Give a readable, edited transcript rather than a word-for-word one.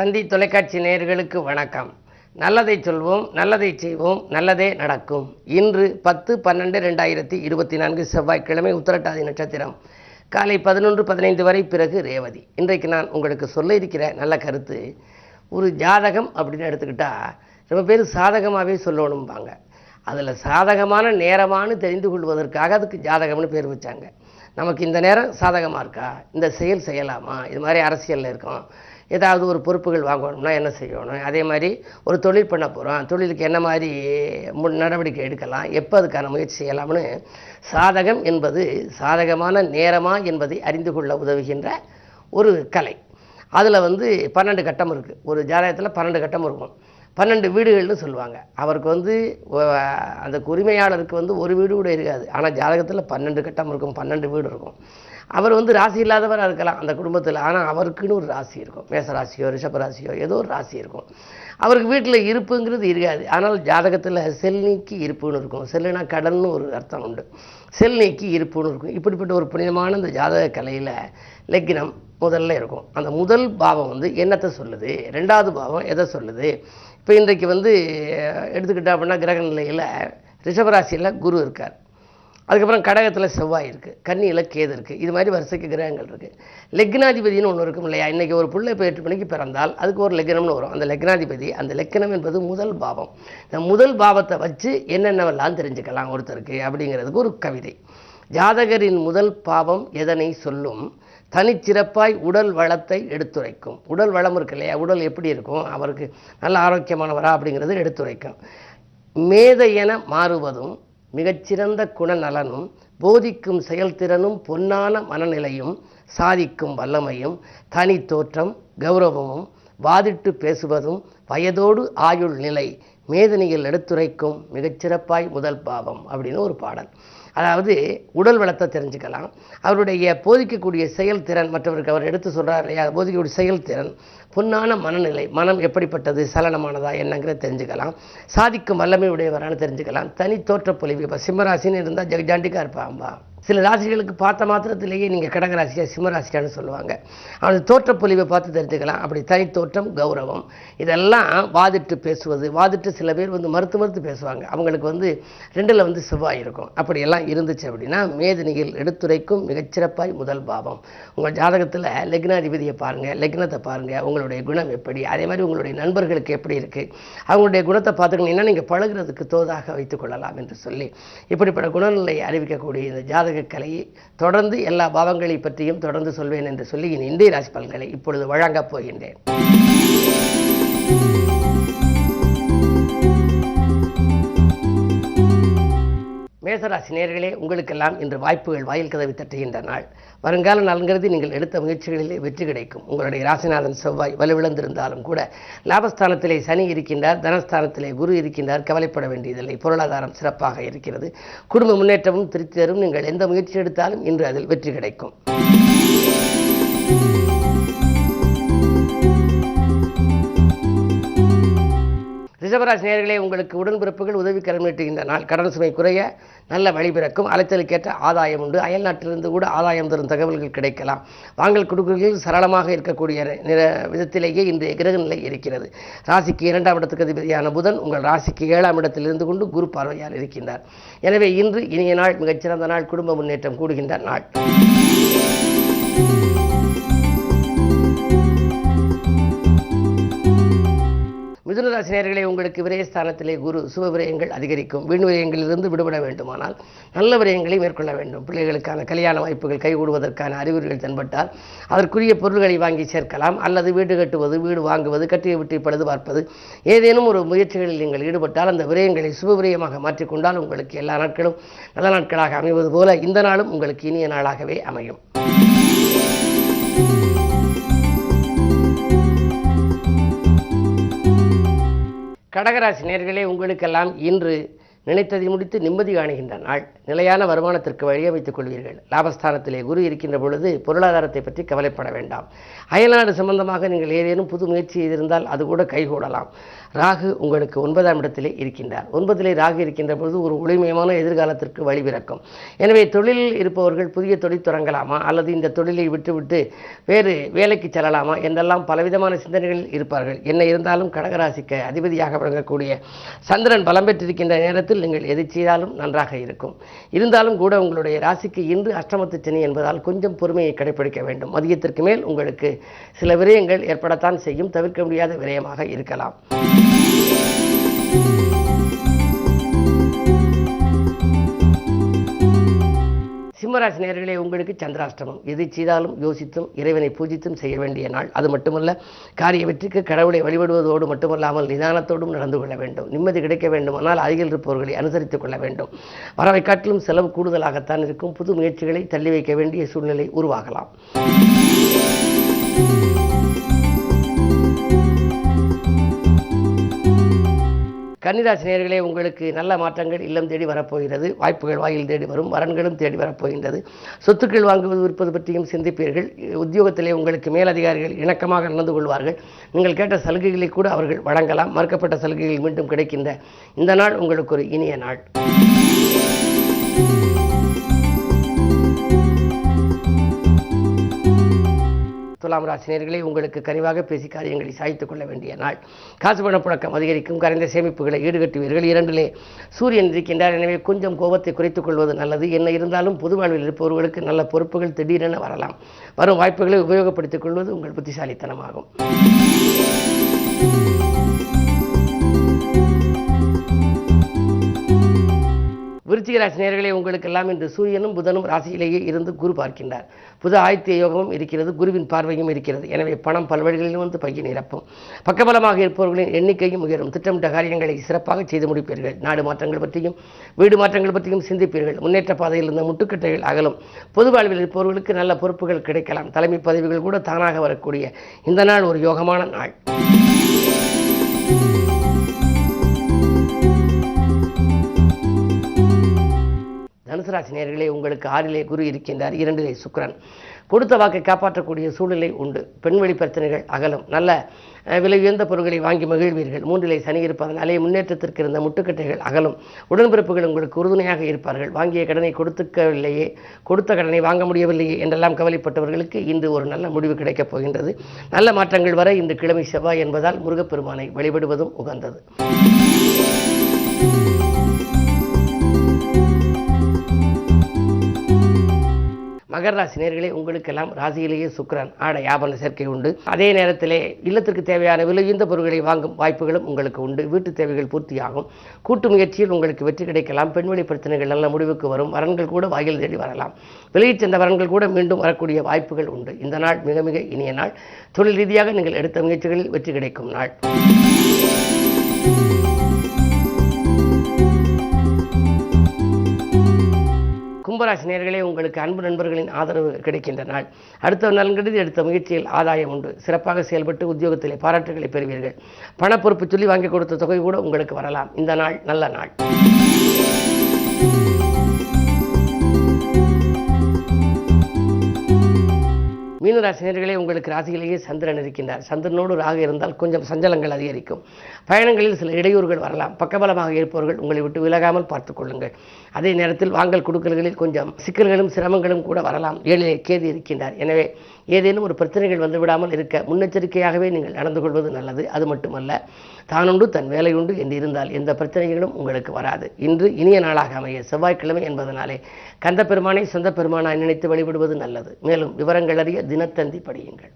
தந்தி தொலைக்காட்சி நேயர்களுக்கு வணக்கம். நல்லதை சொல்வோம், நல்லதை செய்வோம், நல்லதே நடக்கும். இன்று 10/12/2024 செவ்வாய்க்கிழமை, உத்திரட்டாதி நட்சத்திரம், காலை 11:15 வரை, பிறகு ரேவதி. இன்றைக்கு நான் உங்களுக்கு சொல்ல இருக்கிற நல்ல கருத்து, ஒரு ஜாதகம் அப்படின்னு எடுத்துக்கிட்டால் ரொம்ப பேர் சாதகமாகவே சொல்லணும்பாங்க. அதில் சாதகமான நேரமானு தெரிந்து கொள்வதற்காக அதுக்கு ஜாதகம்னு பேர் வச்சாங்க. நமக்கு இந்த நேரம் சாதகமாக இருக்கா, இந்த செயல் செய்யலாமா, இது மாதிரி அரசியலில் இருக்கோம், ஏதாவது ஒரு பொறுப்புகள் வாங்கணும்னா என்ன செய்யணும், அதே மாதிரி ஒரு தொழில் பண்ண போகிறோம், தொழிலுக்கு என்ன மாதிரி நடவடிக்கை எடுக்கலாம், எப்போ அதுக்கான முயற்சி செய்யலாம்னு சாதகம் என்பது சாதகமான நேரமா என்பதை அறிந்து கொள்ள உதவுகின்ற ஒரு கலை. அதில் 12 கட்டம் இருக்குது. ஒரு ஜாதகத்தில் 12 கட்டம் இருக்கும். 12 வீடுகள்னு சொல்லுவாங்க. அவருக்கு அந்த உரிமையாளருக்கு ஒரு வீடு கூட இருக்காது. ஆனால் ஜாதகத்தில் 12 கட்டம் இருக்கும், 12 வீடு இருக்கும். அவர் ராசி இல்லாதவராக இருக்கலாம் அந்த குடும்பத்தில், ஆனால் அவருக்குன்னு ஒரு ராசி இருக்கும். மேச ராசியோ ரிஷப ராசியோ ஏதோ ஒரு ராசி இருக்கும். அவருக்கு வீட்டில் இருப்புங்கிறது இருக்காது. ஆனால் ஜாதகத்தில் செல் நீக்கி இருப்புன்னு இருக்கும். செல்லுனா கடன்னு ஒரு அர்த்தம் உண்டு. செல் நீக்கி இருப்புன்னு இருக்கும். இப்படிப்பட்ட ஒரு புனிதமான இந்த ஜாதக கலையில் லக்னம் முதல்ல இருக்கும். அந்த முதல் பாவம் என்னத்தை சொல்லுது, ரெண்டாவது பாவம் எதை சொல்லுது. இப்போ இன்றைக்கு எடுத்துக்கிட்டா அப்படின்னா கிரக நிலையில் ரிஷபராசியில் குரு இருக்கார், அதுக்கப்புறம் கடகத்தில் செவ்வாய் இருக்குது, கன்னியில் கேது இருக்குது. இது மாதிரி வரிசைக்கு கிரகங்கள் இருக்குது. லக்னாதிபதினு ஒன்று இருக்கும் இல்லையா. இன்றைக்கி ஒரு பிள்ளை இப்போ 8 மணிக்கு பிறந்தால் அதுக்கு ஒரு லக்னம்னு வரும். அந்த லக்னாதிபதி, அந்த லக்னம் என்பது முதல் பாவம். இந்த முதல் பாவத்தை வச்சு என்னென்னவெல்லாம் தெரிஞ்சுக்கலாம் ஒருத்தருக்கு அப்படிங்கிறதுக்கு ஒரு கவிதை. ஜாதகரின் முதல் பாவம் எதனை சொல்லும், தனிச்சிறப்பாய் உடல் வளத்தை எடுத்துரைக்கும். உடல் வளம் இருக்கு இல்லையா, உடல் எப்படி இருக்கும், அவருக்கு நல்ல ஆரோக்கியமானவரா அப்படிங்கிறது எடுத்துரைக்கும். மேதையென மாறுவதும் மிகச்சிறந்த குணநலனும் போதிக்கும் செயல்திறனும் பொன்னான மனநிலையும் சாதிக்கும் வல்லமையும் தனி தோற்றம் கௌரவமும் வாதிட்டு பேசுவதும் வயதோடு ஆயுள் நிலை மேதனியில் எடுத்துரைக்கும் மிகச்சிறப்பாய் முதல் பாவம் அப்படின்னு ஒரு பாடல். அதாவது உடல் வளத்தை தெரிஞ்சுக்கலாம், அவருடைய போதிக்கக்கூடிய செயல்திறன், மற்றவருக்கு அவர் எடுத்து சொல்கிறார் இல்லையா, போதிக்கக்கூடிய செயல்திறன், பொன்னான மனநிலை, மனம் எப்படிப்பட்டது, சலனமானதா என்னங்கிறத தெரிஞ்சுக்கலாம், சாதிக்கும் வல்லமை உடையவரானு தெரிஞ்சுக்கலாம், தனி தோற்ற பொலிவு. இப்போ சிம்மராசின்னு இருந்தால் ஜெகஜாண்டிக்காக இருப்பாம்பா. சில ராசிகளுக்கு பார்த்த மாத்திரத்திலேயே நீங்கள் கடகராசியா சிம்மராசியான்னு சொல்லுவாங்க. அந்த தோற்றப்பொலிவை பார்த்து தெரிஞ்சுக்கலாம். அப்படி தனித்தோற்றம் கௌரவம் இதெல்லாம் வாதிட்டு பேசுவது. வாதிட்டு சில பேர் மறுத்து பேசுவாங்க. அவங்களுக்கு 2ல் செவ்வாய் இருக்கும். அப்படியெல்லாம் இருந்துச்சு அப்படின்னா மேதினியில் எடுத்துரைக்கும் மிகச்சிறப்பாய் முதல் பாவம். உங்கள் ஜாதகத்தில் லக்னாதிபதியை பாருங்கள், லக்னத்தை பாருங்கள், உங்களுடைய குணம் எப்படி, அதே மாதிரி உங்களுடைய நண்பர்களுக்கு எப்படி இருக்குது, அவங்களுடைய குணத்தை பார்த்துக்கிட்டீங்கன்னா நீங்கள் பழகிறதுக்கு தோதாக வைத்துக் கொள்ளலாம் என்று சொல்லி இப்படிப்பட்ட குணநிலையை அறிவிக்கக்கூடிய இந்த ஜாதக கலையை தொடர்ந்து எல்லா பாவங்களை பற்றியும் தொடர்ந்து சொல்வேன் என்று சொல்லி இந்திய ராசி பலன்களை இப்பொழுது வழங்கப் போகின்றேன். மேசராசி நேயர்களே, உங்களுக்கெல்லாம் இன்று வாய்ப்புகள் வாயில் கதவை தட்டுகின்ற நாள். வருங்கால நலன்கிறது நீங்கள் எடுத்த முயற்சிகளிலே வெற்றி கிடைக்கும். உங்களுடைய ராசிநாதன் செவ்வாய் வலுவிழந்திருந்தாலும் கூட லாபஸ்தானத்திலே சனி இருக்கின்றார், தனஸ்தானத்திலே குரு இருக்கின்றார். கவலைப்பட வேண்டியதில்லை. பொருளாதாரம் சிறப்பாக இருக்கிறது. குடும்ப முன்னேற்றமும் திருப்தி தரும். நீங்கள் எந்த முயற்சி எடுத்தாலும் இன்று அதில் வெற்றி கிடைக்கும். ரிஷபராசி நேயர்களே, உங்களுக்கு உடன்பிறப்புகள் உதவிக்கரம் நீட்டுகின்ற நாள். கடன் சுமை குறைய நல்ல வழிபிறக்கும். அலைத்தலுக்கேற்ற ஆதாயம் உண்டு. அயல் நாட்டிலிருந்து கூட ஆதாயம் தரும் தகவல்கள் கிடைக்கலாம். வாங்கல் கொடுக்கல்கள் சரளமாக இருக்கக்கூடிய விதத்திலேயே இன்றைய கிரக நிலை இருக்கிறது. ராசிக்கு 2ஆம் இடத்துக்கு அதிபதியான புதன் உங்கள் ராசிக்கு 7ஆம் இடத்தில் இருந்து கொண்டு குரு பார்வையால் இருக்கின்றார். எனவே இன்று இனிய நாள், மிகச்சிறந்த நாள், குடும்ப முன்னேற்றம் கூடுகின்ற நாள். மிதுனராசி நேயர்களே, உங்களுக்கு விரயஸ்தானத்திலே குரு, சுப விரயங்கள் அதிகரிக்கும். வீண் விரயங்களிலிருந்து விடுபட வேண்டுமானால் நல்ல விரயங்களை மேற்கொள்ள வேண்டும். பிள்ளைகளுக்கான கல்யாண வாய்ப்புகள் கைகூடுவதற்கான அறிகுறிகள் தென்பட்டால் அதற்குரிய பொருள்களை வாங்கி சேர்க்கலாம். அல்லது வீடு கட்டுவது, வீடு வாங்குவது, கட்டிய விட்டு பழுது பார்ப்பது, ஏதேனும் ஒரு முயற்சிகளில் நீங்கள் ஈடுபட்டால் அந்த விரயங்களை சுப விரயமாக மாற்றிக்கொண்டால் உங்களுக்கு எல்லா நாட்களும் நல்ல நாட்களாக அமைவது போல இந்த நாளும் உங்களுக்கு இனிய நாளாகவே அமையும். கடகராசி நேயர்களே, உங்களுக்கெல்லாம் இன்று நினைத்ததை முடித்து நிம்மதி காணுகின்ற நாள். நிலையான வருமானத்திற்கு வழியமைத்துக் கொள்வீர்கள். லாபஸ்தானத்திலே குரு இருக்கின்ற பொழுது பொருளாதாரத்தை பற்றி கவலைப்பட வேண்டாம். அயல்நாடு சம்பந்தமாக நீங்கள் ஏதேனும் புது முயற்சி செய்திருந்தால் அது கூட கைகூடலாம். ராகு உங்களுக்கு 9ஆம் இடத்திலே இருக்கின்றார். 9லே ராகு இருக்கின்ற பொழுது ஒரு ஒளிமயமான எதிர்காலத்திற்கு வழிபிறக்கும். எனவே தொழிலில் இருப்பவர்கள் புதிய தொழில் தொடங்கலாமா அல்லது இந்த தொழிலை விட்டுவிட்டு வேறு வேலைக்கு செல்லலாமா என்றெல்லாம் பலவிதமான சிந்தனைகளில் இருப்பார்கள். என்ன இருந்தாலும் கடகராசிக்கு அதிபதியாக விளங்கக்கூடிய சந்திரன் பலம் பெற்றிருக்கின்ற நேரத்தில் நீங்கள் எதை செய்தாலும் நன்றாக இருக்கும். இருந்தாலும் கூட உங்களுடைய ராசிக்கு இன்று அஷ்டமத்து சனி என்பதால் கொஞ்சம் பொறுமையை கடைபிடிக்க வேண்டும். மதியத்திற்கு மேல் உங்களுக்கு சில விரயங்கள் ஏற்படத்தான் செய்யும். தவிர்க்க முடியாத விரயமாக இருக்கலாம். சிம்மராசி நேயர்களே, உங்களுக்கு சந்திராஷ்டமம். எதை செய்தாலும் யோசித்தும் இறைவனை பூஜித்தும் செய்ய வேண்டிய நாள். அது மட்டுமல்ல, காரிய வெற்றிக்கு கடவுளை வழிபடுவதோடு மட்டுமல்லாமல் நிதானத்தோடும் நடந்து கொள்ள வேண்டும். நிம்மதி கிடைக்க வேண்டுமானால் அருகில் இருப்பவர்களை அனுசரித்துக் கொள்ள வேண்டும். வரவை காட்டிலும் செலவு கூடுதலாகத்தான் இருக்கும். புது முயற்சிகளை தள்ளி வைக்க வேண்டிய சூழ்நிலை உருவாகலாம். கன்னிராசி நேயர்களே, உங்களுக்கு நல்ல மாற்றங்கள் இல்லம் தேடி வரப்போகிறது. வாய்ப்புகள் வாயில் தேடி வரும். வரன்களும் தேடி வரப்போகின்றது. சொத்துக்கள் வாங்குவது விற்பது பற்றியும் சிந்திப்பீர்கள். உத்தியோகத்திலே உங்களுக்கு மேலதிகாரிகள் இணக்கமாக நடந்து கொள்வார்கள். நீங்கள் கேட்ட சலுகைகளை கூட அவர்கள் வழங்கலாம். மறுக்கப்பட்ட சலுகைகள் மீண்டும் கிடைக்கின்ற இந்த நாள் உங்களுக்கு ஒரு இனிய நாள். துலாம் ராசி நேயர்களே, உங்களுக்கு கனிவாக பேசி காரியங்களை சாய்த்துக் கொள்ள வேண்டிய நாள். காசு பணப்புழக்கம் அதிகரிக்கும். கரைந்த சேமிப்புகளை ஈடுகட்டுவீர்கள். 2லே சூரியன் இருக்கின்றார். எனவே கொஞ்சம் கோபத்தை குறைத்துக் கொள்வது நல்லது. என்ன இருந்தாலும் பொது வாழ்வில் இருப்பவர்களுக்கு நல்ல பொறுப்புகள் திடீரென வரலாம். வரும் வாய்ப்புகளை உபயோகப்படுத்திக் கொள்வது உங்கள் புத்திசாலித்தனமாகும். விருச்சிக ராசி நேயர்களே, உங்களுக்கெல்லாம் இன்று சூரியனும் புதனும் ராசியிலேயே இருந்து குரு பார்க்கின்றார். புத ஆதித்ய யோகமும் இருக்கிறது. குருவின் பார்வையும் இருக்கிறது. எனவே பணம் பல்வழிகளிலும் வந்து பையை நிரப்பும். பக்கபலமாக இருப்பவர்களின் எண்ணிக்கையும் உயரும். திட்டமிட்ட காரியங்களை சிறப்பாக செய்து முடிப்பீர்கள். நாடு மாற்றங்கள் பற்றியும் வீடு மாற்றங்கள் பற்றியும் சிந்திப்பீர்கள். முன்னேற்ற பாதையில் இருந்த முட்டுக்கட்டைகள் அகலும். பொது வாழ்வில் இருப்பவர்களுக்கு நல்ல பொறுப்புகள் கிடைக்கலாம். தலைமை பதவிகள் கூட தானாக வரக்கூடிய இந்த நாள் ஒரு யோகமான நாள். தனுசு ராசி நேயர்களே, உங்களுக்கு 6லே குரு இருக்கின்றார். 2லே சுக்கிரன். கொடுத்த வாக்கை காப்பாற்றக்கூடிய சூழ்நிலை உண்டு. பெண்வெளி பிரச்சனைகள் அகலும். நல்ல விலை உயர்ந்த பொருட்களை வாங்கி மகிழ்வீர்கள். 3லே சனி இருப்பதனாலே முன்னேற்றத்திற்கு இருந்த முட்டுக்கட்டைகள் அகலும். உடன்பிறப்புகள் உங்களுக்கு உறுதுணையாக இருப்பார்கள். வாங்கிய கடனை கொடுத்துக்கவில்லையே, கொடுத்த கடனை வாங்க முடியவில்லையே என்றெல்லாம் கவலைப்பட்டவர்களுக்கு இன்று ஒரு நல்ல முடிவு கிடைக்கப் போகின்றது. நல்ல மாற்றங்கள் வர இன்று கிழமை செவ்வாய் என்பதால் முருகப்பெருமானை வழிபடுவதும் உகந்தது. மகர ராசி நேயர்களே, உங்களுக்கெல்லாம் ராசியிலேயே சுக்கிரன் ஆட யாபன சேர்க்கை உண்டு. அதே நேரத்திலே இல்லத்திற்கு தேவையான விலையுந்த பொருட்களை வாங்கும் வாய்ப்புகளும் உங்களுக்கு உண்டு. வீட்டு தேவைகள் பூர்த்தியாகும். கூட்டு முயற்சியில் உங்களுக்கு வெற்றி கிடைக்கலாம். பெண்வெளி பிரச்சனைகள் நல்ல முடிவுக்கு வரும். வரன்கள் கூட வாயில் தேடி வரலாம். விலகிச் சென்ற வரன்கள் கூட மீண்டும் வரக்கூடிய வாய்ப்புகள் உண்டு. இந்த நாள் மிக மிக இனிய நாள். தொழில் ரீதியாக நீங்கள் எடுத்த முயற்சிகளில் வெற்றி கிடைக்கும் நாள். கும்பராசி நேயர்களே, உங்களுக்கு அன்பு நண்பர்களின் ஆதரவு கிடைக்கின்ற நாள். அடுத்த நலன்கருதி எடுத்த முயற்சியில் ஆதாயம் உண்டு. சிறப்பாக செயல்பட்டு உத்தியோகத்திலே பாராட்டுகளை பெறுவீர்கள். பண பொறுப்பு சொல்லி வாங்கி கொடுத்த தொகை கூட உங்களுக்கு வரலாம். இந்த நாள் நல்ல நாள். மீனராசி நேயர்களே, உங்களுக்கு ராசியிலேயே சந்திரன் இருக்கின்றார். சந்திரனோடு ராகு இருந்தால் கொஞ்சம் சஞ்சலங்கள் அதிகரிக்கும். பயணங்களில் சில இடையூறுகள் வரலாம். பக்கபலமாக இருப்பவர்கள் உங்களை விட்டு விலகாமல் பார்த்துக் கொள்ளுங்கள். அதே நேரத்தில் வாங்கல் கொடுக்கல்களில் கொஞ்சம் சிக்கல்களும் சிரமங்களும் கூட வரலாம். 7லே கேது இருக்கின்றார். எனவே ஏதேனும் ஒரு பிரச்சனைகள் வந்துவிடாமல் இருக்க முன்னெச்சரிக்கையாகவே நீங்கள் நடந்து கொள்வது நல்லது. அது மட்டுமல்ல, தானுண்டு தன் வேலையுண்டு என்று இருந்தால் எந்த பிரச்சனைகளும் உங்களுக்கு வராது. இன்று இனிய நாளாக அமைய செவ்வாய்க்கிழமை என்பதனாலே கந்த பெருமானை சொந்த பெருமானாய் நினைத்து வழிபடுவது நல்லது. மேலும் விவரங்கள் அறிய தினத்தந்தி படியுங்கள்.